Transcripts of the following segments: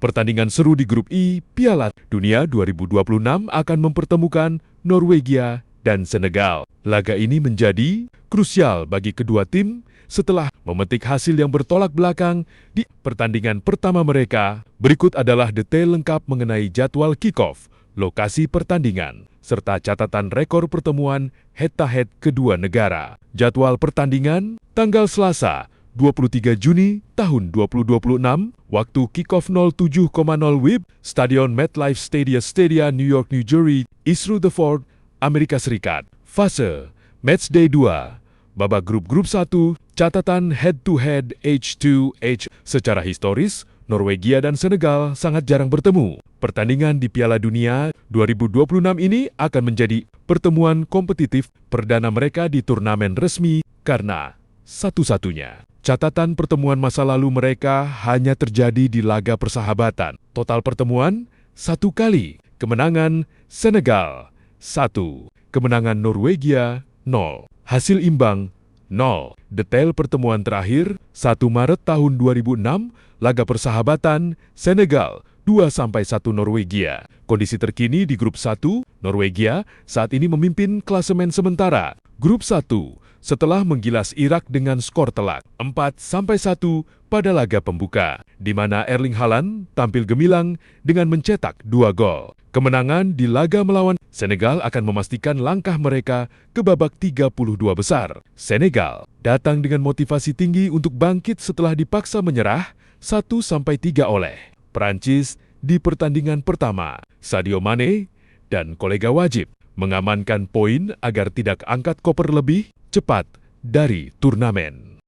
Pertandingan seru di grup I Piala Dunia 2026 akan mempertemukan Norwegia dan Senegal. Laga ini menjadi krusial bagi kedua tim setelah memetik hasil yang bertolak belakang di pertandingan pertama mereka. Berikut adalah detail lengkap mengenai jadwal kick-off, lokasi pertandingan, serta catatan rekor pertemuan head-to-head kedua negara. Jadwal pertandingan tanggal Selasa 23 Juni tahun 2026, waktu kick-off 07.00 WIB, Stadion MetLife Stadium, New York, New Jersey, East Rutherford, Amerika Serikat. Fase Matchday 2, babak grup 1, catatan head-to-head H2H. Secara historis, Norwegia dan Senegal sangat jarang bertemu. Pertandingan di Piala Dunia 2026 ini akan menjadi pertemuan kompetitif perdana mereka di turnamen resmi karena satu-satunya catatan pertemuan masa lalu mereka hanya terjadi di laga persahabatan. Total pertemuan 1 kali, kemenangan Senegal 1, kemenangan Norwegia 0, hasil imbang 0. Detail pertemuan terakhir 1 Maret tahun 2006, laga persahabatan Senegal 2-1 Norwegia. Kondisi terkini di grup 1, Norwegia saat ini memimpin klasemen sementara. Grup 1 setelah menggilas Irak dengan skor telak 4-1 pada laga pembuka, di mana Erling Haaland tampil gemilang dengan mencetak 2 gol. Kemenangan di laga melawan Senegal akan memastikan langkah mereka ke babak 32 besar. Senegal datang dengan motivasi tinggi untuk bangkit setelah dipaksa menyerah 1-3 oleh Prancis di pertandingan pertama. Sadio Mane dan kolega wajib mengamankan poin agar tidak angkat koper lebih cepat dari turnamen.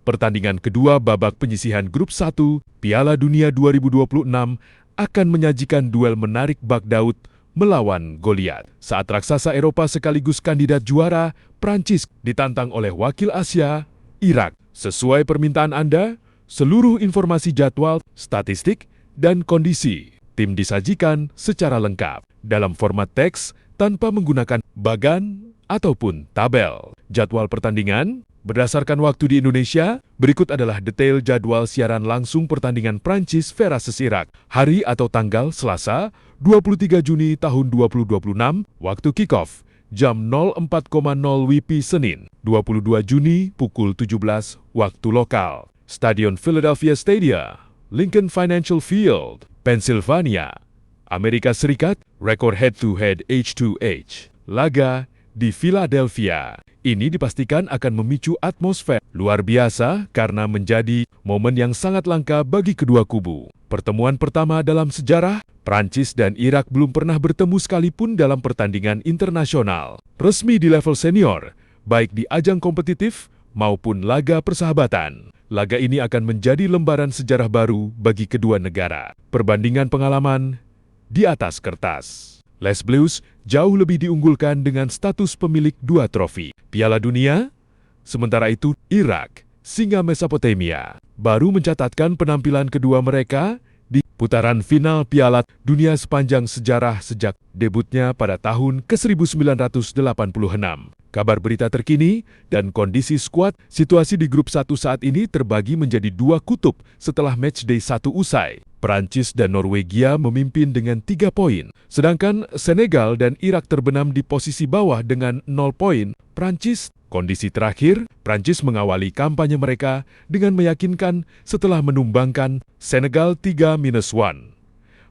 Pertandingan kedua babak penyisihan grup 1 Piala Dunia 2026 akan menyajikan duel menarik bak Daud melawan Goliat. Saat raksasa Eropa sekaligus kandidat juara, Prancis ditantang oleh wakil Asia, Irak. Sesuai permintaan Anda, seluruh informasi jadwal, statistik, dan kondisi tim disajikan secara lengkap dalam format teks tanpa menggunakan bagan ataupun tabel. Jadwal pertandingan berdasarkan waktu di Indonesia, berikut adalah detail jadwal siaran langsung pertandingan Prancis versus Irak. Hari atau tanggal Selasa, 23 Juni tahun 2026, waktu kick-off, jam 04.00 WIB Senin, 22 Juni pukul 17 waktu lokal. Stadion Philadelphia Stadium, Lincoln Financial Field, Pennsylvania, Amerika Serikat. Rekor head-to-head H2H. Laga di Philadelphia. Ini dipastikan akan memicu atmosfer luar biasa karena menjadi momen yang sangat langka bagi kedua kubu. Pertemuan pertama dalam sejarah, Prancis dan Irak belum pernah bertemu sekalipun dalam pertandingan internasional resmi di level senior, baik di ajang kompetitif maupun laga persahabatan. Laga ini akan menjadi lembaran sejarah baru bagi kedua negara. Perbandingan pengalaman di atas kertas, Les Bleus jauh lebih diunggulkan dengan status pemilik 2 trofi Piala Dunia. Sementara itu, Irak, singa Mesopotamia, baru mencatatkan penampilan kedua mereka di putaran final Piala Dunia sepanjang sejarah sejak debutnya pada tahun ke-1986. Kabar berita terkini dan kondisi skuad, situasi di grup 1 saat ini terbagi menjadi 2 kutub setelah matchday 1 usai. Prancis dan Norwegia memimpin dengan 3 poin, sedangkan Senegal dan Irak terbenam di posisi bawah dengan 0 poin. Prancis, kondisi terakhir, Prancis mengawali kampanye mereka dengan meyakinkan setelah menumbangkan Senegal 3-1.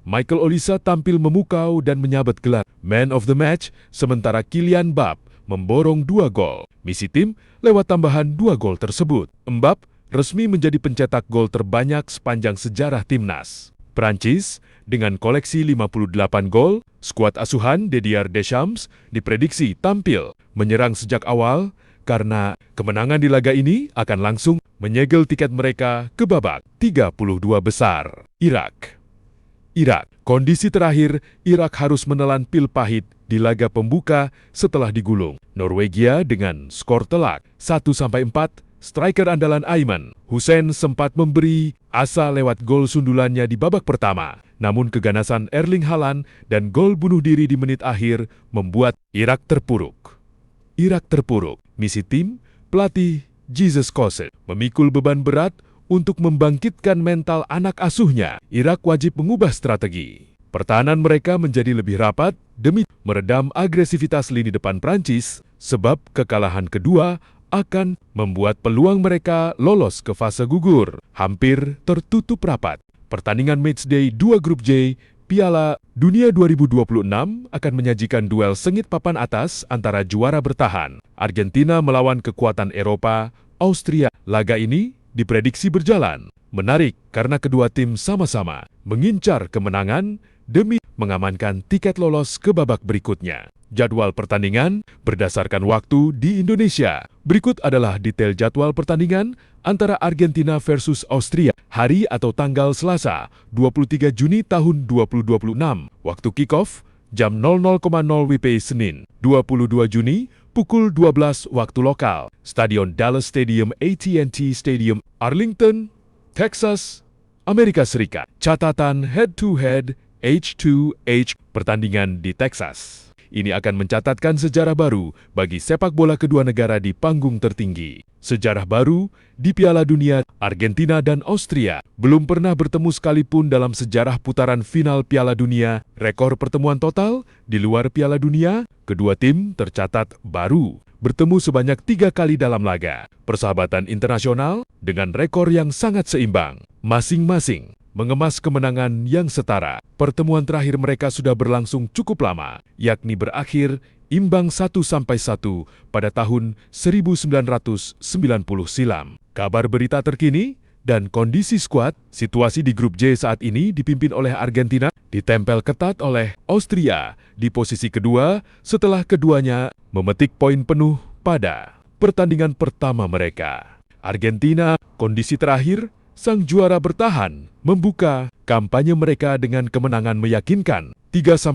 Michael Olise tampil memukau dan menyabet gelar Man of the Match, sementara Kylian Mbappé memborong 2 gol. Misi tim lewat tambahan 2 gol tersebut. Mbappé resmi menjadi pencetak gol terbanyak sepanjang sejarah timnas. Prancis, dengan koleksi 58 gol, skuad asuhan Didier Deschamps diprediksi tampil menyerang sejak awal karena kemenangan di laga ini akan langsung menyegel tiket mereka ke babak 32 besar. Irak, kondisi terakhir, Irak harus menelan pil pahit di laga pembuka setelah digulung Norwegia dengan skor telak 1-4. Striker andalan Aiman Hussein sempat memberi asa lewat gol sundulannya di babak pertama. Namun keganasan Erling Haaland dan gol bunuh diri di menit akhir membuat Irak terpuruk. Misi tim, pelatih Jesus Koset memikul beban berat untuk membangkitkan mental anak asuhnya, Irak wajib mengubah strategi. Pertahanan mereka menjadi lebih rapat demi meredam agresivitas lini depan Prancis, sebab kekalahan kedua akan membuat peluang mereka lolos ke fase gugur hampir tertutup rapat. Pertandingan Matchday 2 Grup J Piala Dunia 2026 akan menyajikan duel sengit papan atas antara juara bertahan. Argentina melawan kekuatan Eropa, Austria. Laga ini diprediksi berjalan menarik karena kedua tim sama-sama mengincar kemenangan demi mengamankan tiket lolos ke babak berikutnya. Jadwal pertandingan berdasarkan waktu di Indonesia. Berikut adalah detail jadwal pertandingan antara Argentina versus Austria hari atau tanggal Selasa 23 Juni tahun 2026. Waktu kick-off jam 00.00 WIB Senin 22 Juni pukul 12 waktu lokal. Stadion Dallas Stadium, AT&T Stadium, Arlington, Texas, Amerika Serikat. Catatan head-to-head H2H pertandingan di Texas. Ini akan mencatatkan sejarah baru bagi sepak bola kedua negara di panggung tertinggi. Sejarah baru di Piala Dunia, Argentina dan Austria belum pernah bertemu sekalipun dalam sejarah putaran final Piala Dunia. Rekor pertemuan total di luar Piala Dunia, kedua tim tercatat baru bertemu sebanyak 3 kali dalam laga. Persahabatan internasional dengan rekor yang sangat seimbang. Masing-masing mengemas kemenangan yang setara. Pertemuan terakhir mereka sudah berlangsung cukup lama, yakni berakhir imbang 1-1 pada tahun 1990 silam. Kabar berita terkini dan kondisi skuad, situasi di grup J saat ini dipimpin oleh Argentina, ditempel ketat oleh Austria di posisi kedua setelah keduanya memetik poin penuh pada pertandingan pertama mereka. Argentina, kondisi terakhir, sang juara bertahan membuka kampanye mereka dengan kemenangan meyakinkan 3-0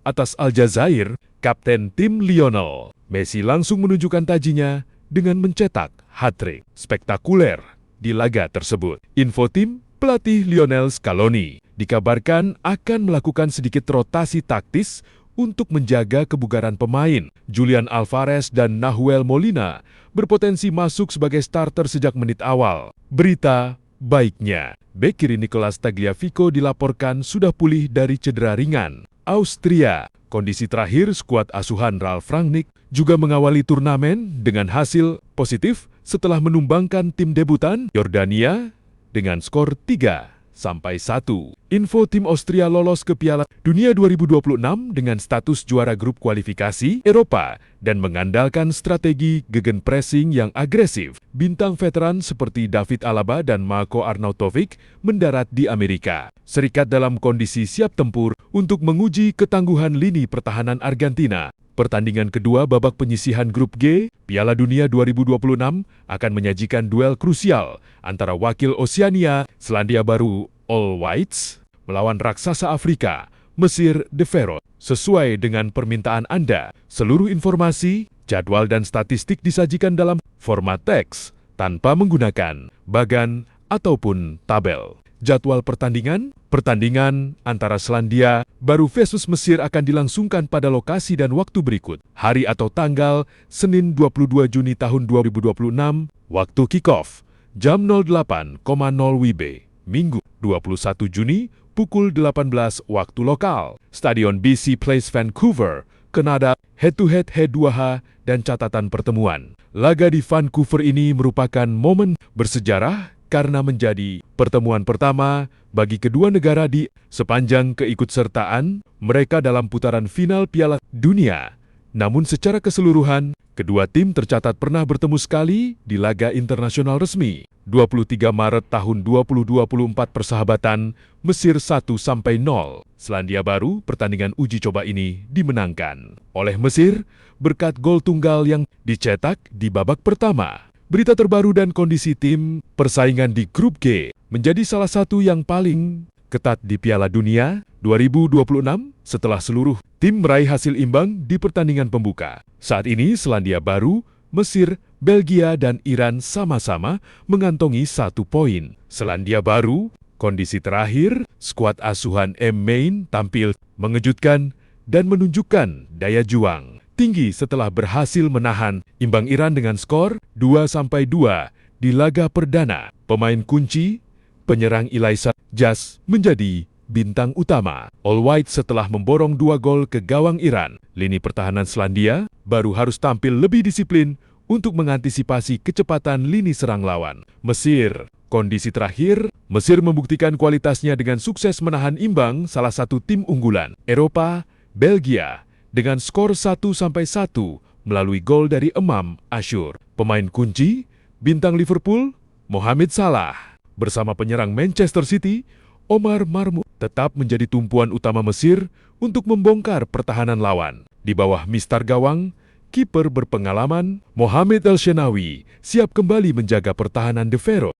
atas Aljazair. Kapten tim Lionel Messi langsung menunjukkan tajinya dengan mencetak hat-trick spektakuler di laga tersebut. Info tim, pelatih Lionel Scaloni dikabarkan akan melakukan sedikit rotasi taktis untuk menjaga kebugaran pemain. Julian Alvarez dan Nahuel Molina berpotensi masuk sebagai starter sejak menit awal. Berita baiknya, bek kiri Nicolas Tagliafico dilaporkan sudah pulih dari cedera ringan. Austria, kondisi terakhir skuad asuhan Ralf Rangnick juga mengawali turnamen dengan hasil positif setelah menumbangkan tim debutan Yordania dengan skor 3-1. Info tim Austria lolos ke Piala Dunia 2026 dengan status juara grup kualifikasi Eropa dan mengandalkan strategi gegenpressing yang agresif. Bintang veteran seperti David Alaba dan Marko Arnautovic mendarat di Amerika Serikat dalam kondisi siap tempur untuk menguji ketangguhan lini pertahanan Argentina. Pertandingan kedua babak penyisihan grup G Piala Dunia 2026 akan menyajikan duel krusial antara wakil Oseania Selandia Baru All Whites melawan raksasa Afrika Mesir de Faro. Sesuai dengan permintaan Anda, seluruh informasi, jadwal dan statistik disajikan dalam format teks tanpa menggunakan bagan ataupun tabel. Jadwal pertandingan antara Selandia Baru versus Mesir akan dilangsungkan pada lokasi dan waktu berikut. Hari atau tanggal Senin 22 Juni tahun 2026, waktu kick-off jam 08.00 WIB. Minggu 21 Juni pukul 18 waktu lokal. Stadion BC Place Vancouver, Kanada. Head-to-head H2H dan catatan pertemuan. Laga di Vancouver ini merupakan momen bersejarah karena menjadi pertemuan pertama bagi kedua negara di sepanjang keikutsertaan mereka dalam putaran final Piala Dunia. Namun secara keseluruhan, kedua tim tercatat pernah bertemu sekali di laga internasional resmi. 23 Maret tahun 2024 persahabatan Mesir 1-0. Selandia Baru pertandingan uji coba ini dimenangkan oleh Mesir berkat gol tunggal yang dicetak di babak pertama. Berita terbaru dan kondisi tim persaingan di grup G menjadi salah satu yang paling ketat di Piala Dunia 2026 setelah seluruh tim meraih hasil imbang di pertandingan pembuka. Saat ini Selandia Baru, Mesir, Belgia, dan Iran sama-sama mengantongi 1 poin. Selandia Baru, kondisi terakhir, skuad asuhan M-Main tampil mengejutkan dan menunjukkan daya juang tinggi setelah berhasil menahan imbang Iran dengan skor 2-2 di laga perdana. Pemain kunci, penyerang Ilaisa Jas menjadi bintang utama. All White setelah memborong 2 gol ke gawang Iran. Lini pertahanan Selandia baru harus tampil lebih disiplin untuk mengantisipasi kecepatan lini serang lawan. Mesir, kondisi terakhir, Mesir membuktikan kualitasnya dengan sukses menahan imbang salah satu tim unggulan Eropa, Belgia, dengan skor 1-1 melalui gol dari Emam Ashur. Pemain kunci, bintang Liverpool, Mohamed Salah, bersama penyerang Manchester City, Omar Marmoush, tetap menjadi tumpuan utama Mesir untuk membongkar pertahanan lawan. Di bawah mistar gawang, kiper berpengalaman, Mohamed El Shenawi, siap kembali menjaga pertahanan De Ferro.